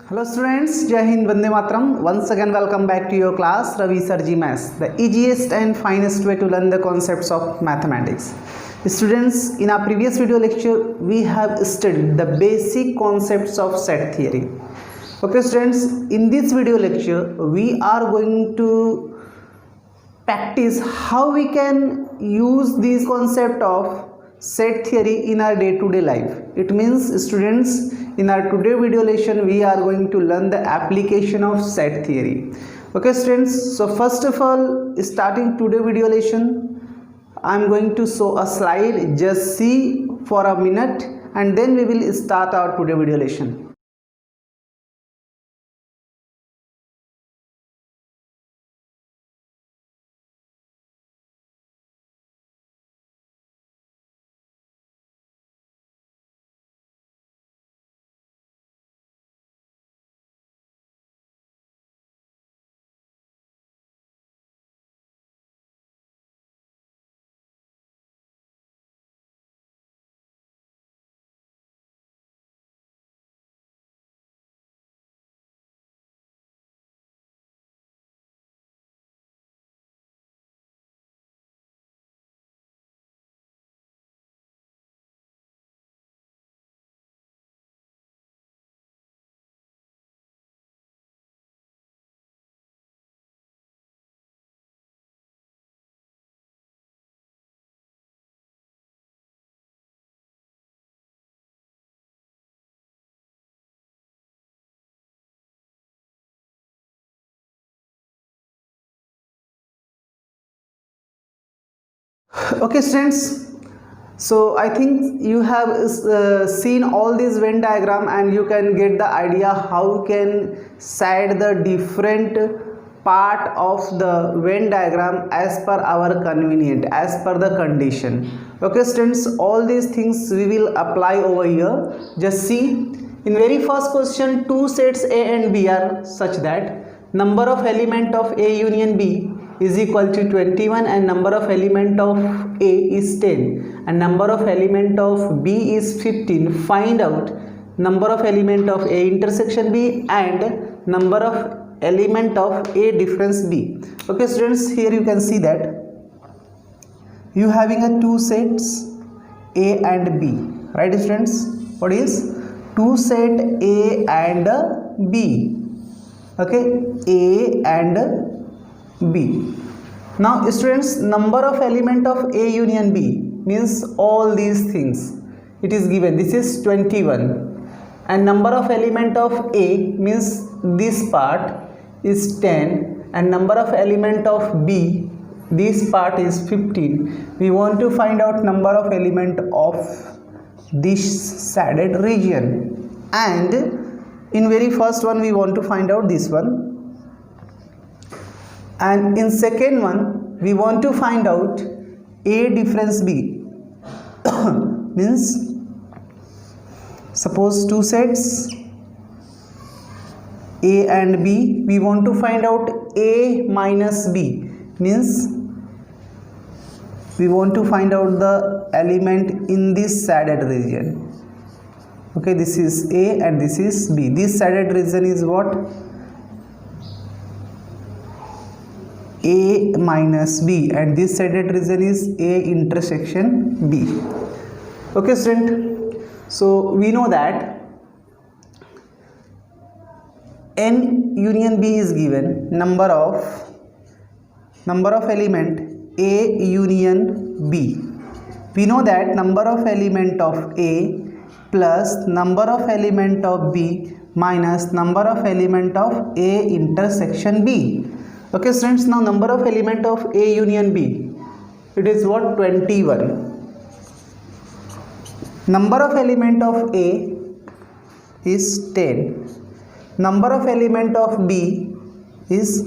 Hello students, Jai Hind, Vande Mataram. Once again welcome back to your class Ravisirjee Maths, the easiest and finest way to learn the concepts of mathematics. Students, in our previous video lecture we have studied the basic concepts of set theory. Okay students, in this video lecture we are going to practice how we can use this concept of set theory in our day-to-day life. It means students, in our today video lesson we are going to learn the application of set theory. Okay students, so first of all, starting today video lesson, I am going to show a slide. Just see for a minute and then we will start our today video lesson. Okay students, so I think you have seen all this Venn diagram and you can get the idea how you can set the different part of the Venn diagram as per our convenient, as per the condition. Okay students, all these things we will apply over here. Just see, in very first question, two sets A and B are such that number of element of A union B is equal to 21 and number of element of A is 10 and number of element of B is 15. Find out number of element of A intersection B and number of element of A difference B. Okay students, here you can see that you having a two sets A and B, right students? What is two set A and B? Okay, A and B. Now students, number of element of A union B means all these things. It is given, this is 21 and number of element of A means this part is 10 and number of element of B, this part is 15. We want to find out number of element of this shaded region, and in very first one we want to find out this one, and in second one we want to find out A difference B. Means suppose two sets A and B, we want to find out A minus B, means we want to find out the element in this shaded region. Okay, this is A and this is B. This shaded region is what? A minus B, and this shaded region is A intersection B. Okay student, so we know that N union B is given number of element A union B. We know that number of element of A plus number of element of B minus number of element of A intersection B. Okay students, now number of element of A union B, it is what? 21. Number of element of A is 10. Number of element of B is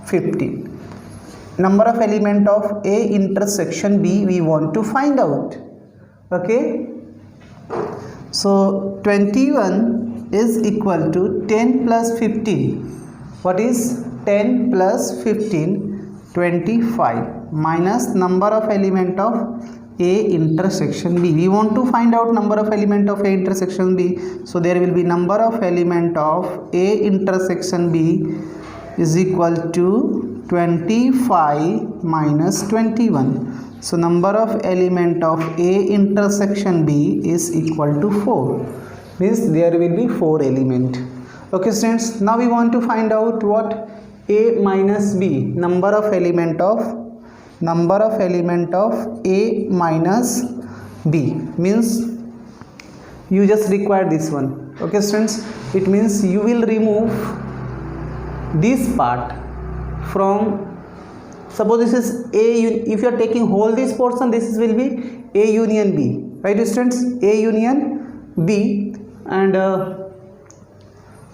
15. Number of element of A intersection B we want to find out. Okay, so 21 is equal to 10 plus 15. What is 10 plus 15? 25 minus number of element of A intersection B. We want to find out number of element of A intersection B. So there will be number of element of A intersection B is equal to 25 minus 21. So number of element of A intersection B is equal to 4. Means there will be 4 element. Okay students, now we want to find out what A minus B, number of element of A minus B, means you just require this one. Okay students, it means you will remove this part from, suppose this is A, if you are taking whole this portion, this will be A union B, right students, A union B, and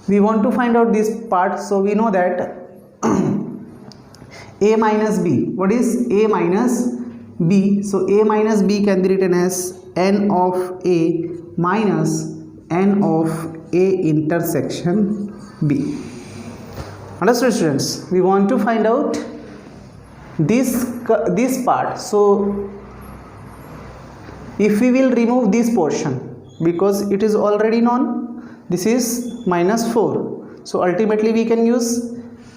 we want to find out this part. So we know that A minus B, what is A minus B? So A minus B can be written as N of A minus N of A intersection B. Understood students? We want to find out this part. So if we will remove this portion, because it is already known, this is minus 4. So ultimately we can use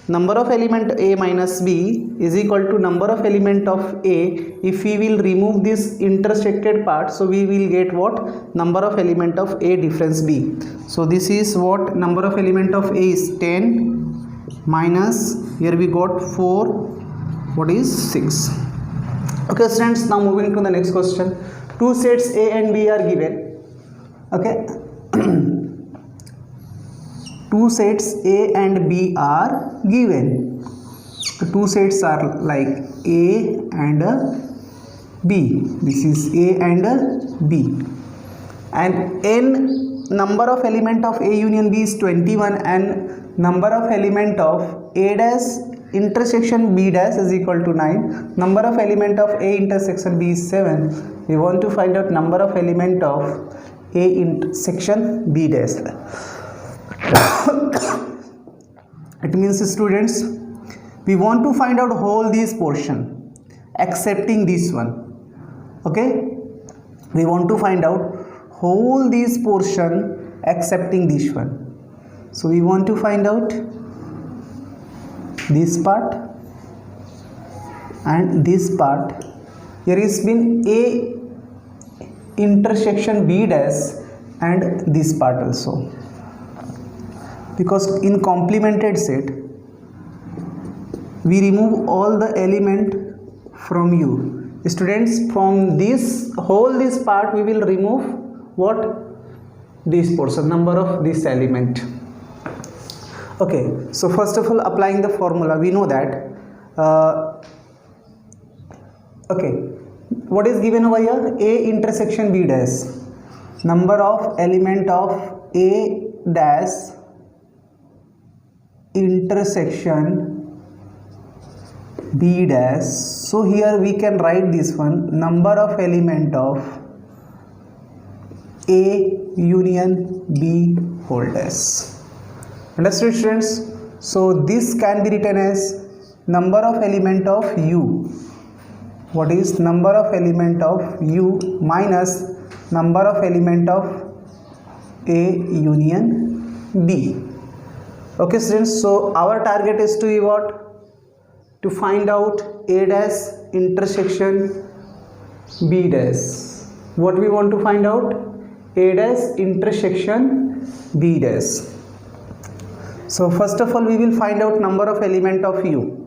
number of element A minus B is equal to number of element of A. If we will remove this intersected part, so we will get what? Number of element of A difference B. So this is what number of element of A is 10 minus, here we got 4, what is 6. Okay students, now moving to the next question. Two sets A and B are given. Okay. Two sets A and B are given. The two sets are like A and B. This is A and B. And n number of element of A union B is 21, and number of element of A dash intersection B dash is equal to 9. Number of element of A intersection B is 7. We want to find out number of element of A intersection B dash. It means students, we want to find out whole this portion excepting this one. Okay, we want to find out whole this portion excepting this one. So we want to find out this part and this part. Here is been A intersection B dash and this part also, because in complemented set we remove all the element from U. Students, from this whole this part we will remove what? This portion, number of this element. Okay, so first of all, applying the formula, we know that okay, what is given over here? A intersection B dash, number of element of A dash intersection B dash. So here we can write this one, number of element of A union B whole dash. Understood students? So this can be written as number of element of U. What is number of element of U minus number of element of A union B. Okay students, so our target is to be what? To find out A dash intersection B dash. What we want to find out? A dash intersection B dash. So first of all, we will find out number of element of U.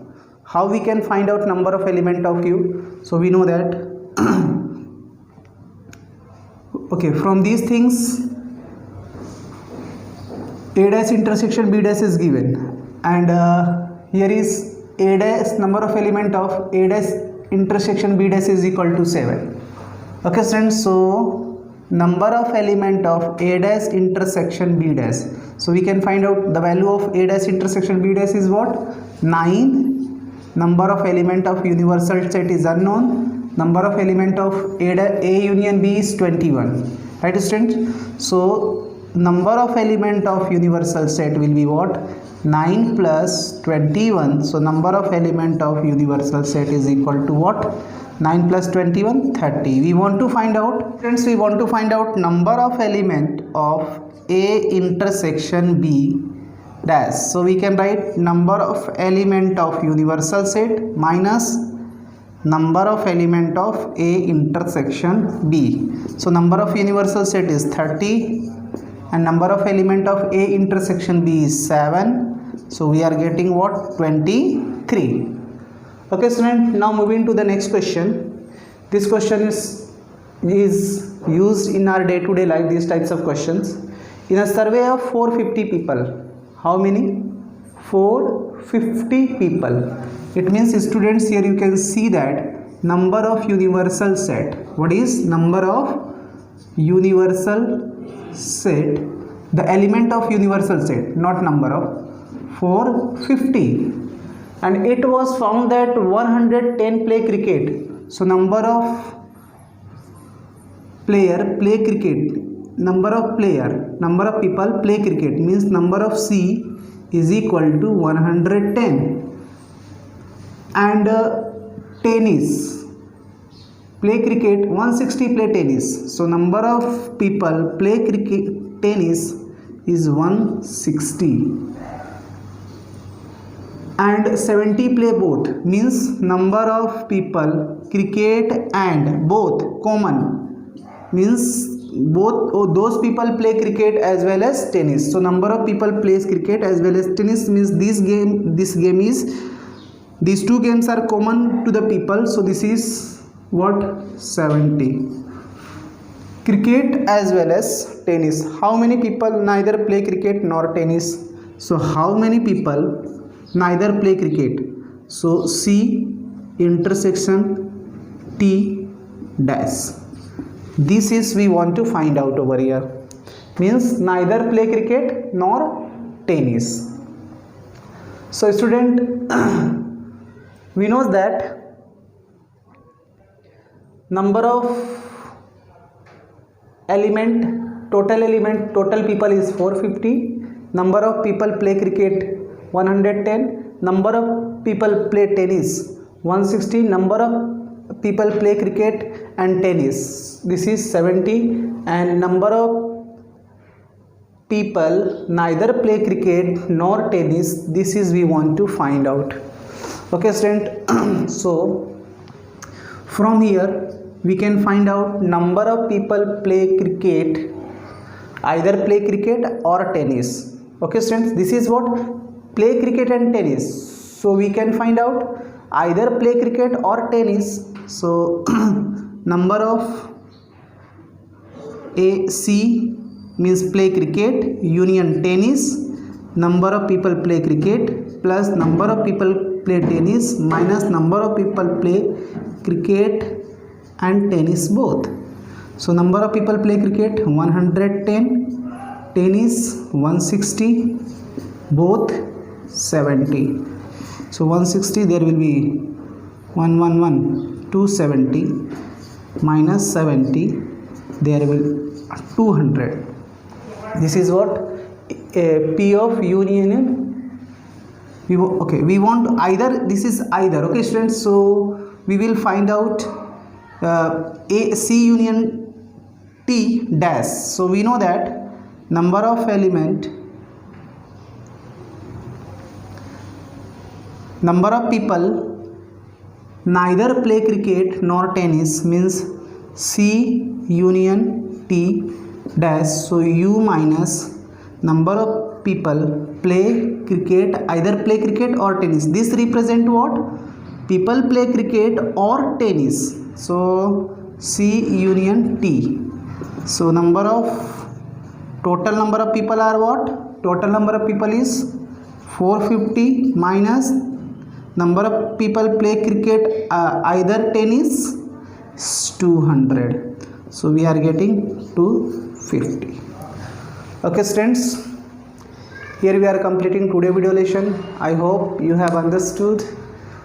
How we can find out number of element of U? So we know that okay, from these things A dash intersection B dash is given, and here is A dash, number of element of A dash intersection B dash is equal to 7. Okay friends, so number of element of A dash intersection B dash, so we can find out the value of A dash intersection B dash is what? 9. Number of element of universal set is unknown. Number of element of A union B is 21. Right students? So number of element of universal set will be what? 9 plus 21. So number of element of universal set is equal to what? 9 plus 21, 30. We want to find out, friends, we want to find out number of element of A intersection B dash. So we can write number of element of universal set minus number of element of A intersection B. So number of universal set is 30 and number of element of A intersection B is 7. So we are getting what? 23. Okay student, now moving to the next question. This question is used in our day-to-day life, these types of questions. In a survey of 450 people, how many? 450 people. It means students, here you can see that number of universal set. What is number of universal set? The element of universal set, not number of 450. And it was found that 110 play cricket. So number of player play cricket, number of people play cricket means number of C is equal to 110. And tennis play cricket, 160 play tennis. So number of people play cricket tennis is 160. And 70 play both means number of people cricket and both common means both those people play cricket as well as tennis. So number of people plays cricket as well as tennis means this game is, these two games are common to the people. So this is what? 70. Cricket as well as tennis. How many people neither play cricket nor tennis? So how many people neither play cricket? So C intersection T dash. This is we want to find out over here. Means neither play cricket nor tennis. So student, we know that number of total people is 450. Number of people play cricket 110. Number of people play tennis 160. Number of people play cricket and tennis, this is 70. And number of people neither play cricket nor tennis, this is we want to find out. Okay student, so from here we can find out number of people play cricket, either play cricket or tennis. Okay students, this is what? Play cricket and tennis. So we can find out either play cricket or tennis. So number of AC means play cricket union tennis, number of people play cricket plus number of people play tennis minus number of people play cricket and tennis both. So number of people play cricket 110, tennis 160, both 70. So 160, there will be 111, 270 minus 70, there will 200. This is what? P of union. We want either, this is either. Okay students, so we will find out A C union T dash. So we know that number of element, number of people neither play cricket nor tennis means C union T dash. So U minus number of people play cricket, either play cricket or tennis. This represent what? People play cricket or tennis. So C union T. So number of, total number of people are what? Total number of people is 450 minus number of people play cricket either tennis is 200. So we are getting 250. Okay students, here we are completing today video lesson. I hope you have understood.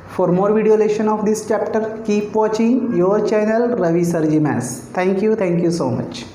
For more video lesson of this chapter, keep watching your channel Ravisirjee Maths. Thank you so much.